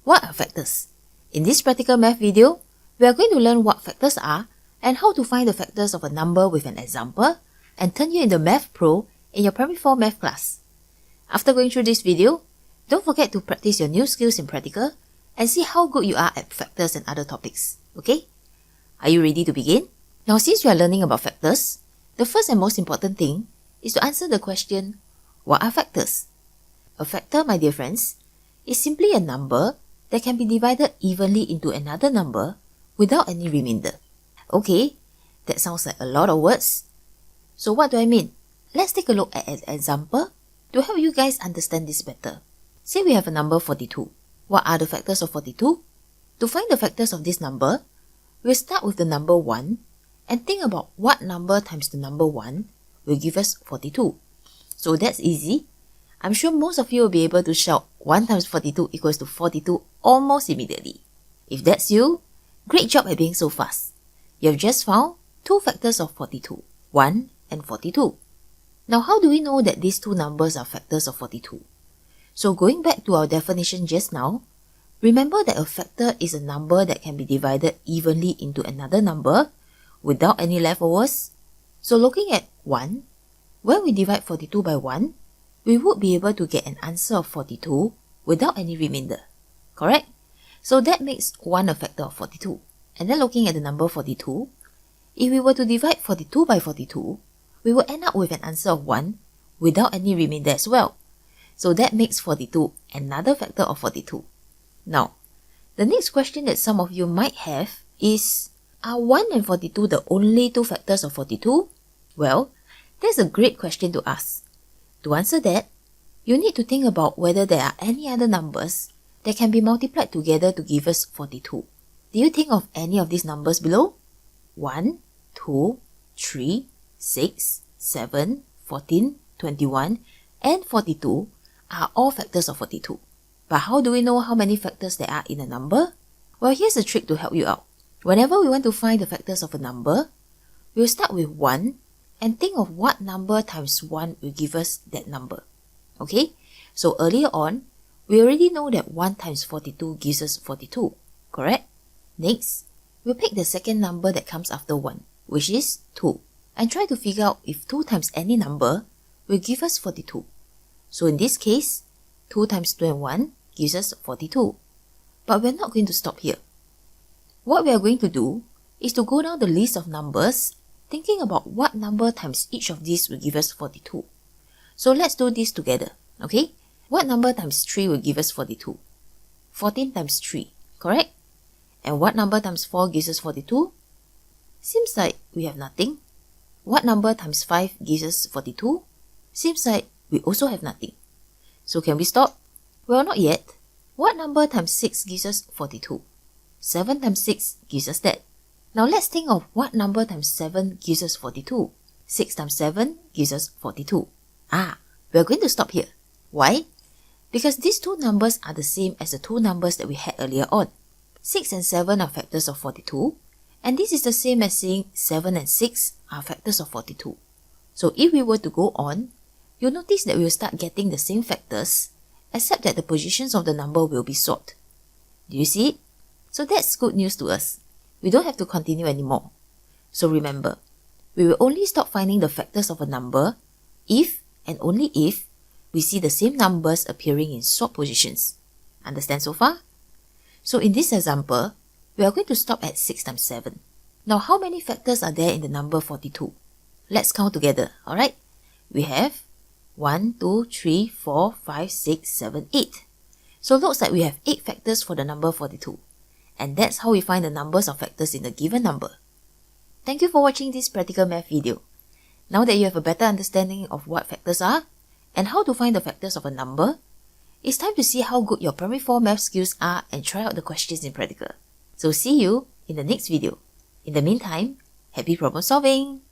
What are factors? In this practical math video, we are going to learn what factors are and how to find the factors of a number with an example and turn you into Math Pro in your Primary 4 math class. After going through this video, don't forget to practice your new skills in practical and see how good you are at factors and other topics, okay? Are you ready to begin? Now, since we are learning about factors, the first and most important thing is to answer the question, what are factors? A factor, my dear friends, is simply a number that can be divided evenly into another number without any remainder. Okay, that sounds like a lot of words. So what do I mean? Let's take a look at an example to help you guys understand this better. Say we have a number 42. What are the factors of 42? To find the factors of this number, we'll start with the number 1 and think about what number times the number 1 will give us 42. So that's easy. I'm sure most of you will be able to shout 1 times 42 equals to 42 almost immediately. If that's you, great job at being so fast. You have just found two factors of 42, 1 and 42. Now, how do we know that these two numbers are factors of 42? So going back to our definition just now, remember that a factor is a number that can be divided evenly into another number without any leftovers. So looking at 1, when we divide 42 by 1, we would be able to get an answer of 42 without any remainder, correct? So that makes 1 a factor of 42. And then looking at the number 42, if we were to divide 42 by 42, we will end up with an answer of 1 without any remainder as well. So that makes 42 another factor of 42. Now, the next question that some of you might have is, are 1 and 42 the only two factors of 42? Well, that's a great question to ask. To answer that, you need to think about whether there are any other numbers that can be multiplied together to give us 42. Do you think of any of these numbers below? 1, 2, 3, 6, 7, 14, 21, and 42 are all factors of 42. But how do we know how many factors there are in a number? Well, here's a trick to help you out. Whenever we want to find the factors of a number, we'll start with 1 and think of what number times 1 will give us that number. Okay? So earlier on, we already know that 1 times 42 gives us 42, correct? Next, we'll pick the second number that comes after 1, which is 2, and try to figure out if 2 times any number will give us 42. So in this case, 2 times 2 and 1 gives us 42. But we're not going to stop here. What we are going to do is to go down the list of numbers, thinking about what number times each of these will give us 42. So let's do this together, okay? What number times 3 will give us 42? 14 times 3, correct? And what number times 4 gives us 42? Seems like we have nothing. What number times 5 gives us 42? Seems like we also have nothing. So can we stop? Well, not yet. What number times 6 gives us 42? 7 times 6 gives us that. Now let's think of what number times 7 gives us 42. 6 times 7 gives us 42. We're going to stop here. Why? Because these two numbers are the same as the two numbers that we had earlier on. 6 and 7 are factors of 42, and this is the same as saying 7 and 6 are factors of 42. So if we were to go on, you'll notice that we will start getting the same factors, except that the positions of the number will be swapped. Do you see it? So that's good news to us. We don't have to continue anymore. So remember, we will only stop finding the factors of a number if and only if we see the same numbers appearing in swap positions. Understand so far? So in this example, we are going to stop at 6 times 7. Now, how many factors are there in the number 42? Let's count together, alright? We have 1, 2, 3, 4, 5, 6, 7, 8. So looks like we have 8 factors for the number 42. And that's how we find the numbers of factors in a given number. Thank you for watching this practical math video. Now that you have a better understanding of what factors are and how to find the factors of a number, it's time to see how good your Primary 4 math skills are and try out the questions in practical. So see you in the next video. In the meantime, happy problem solving!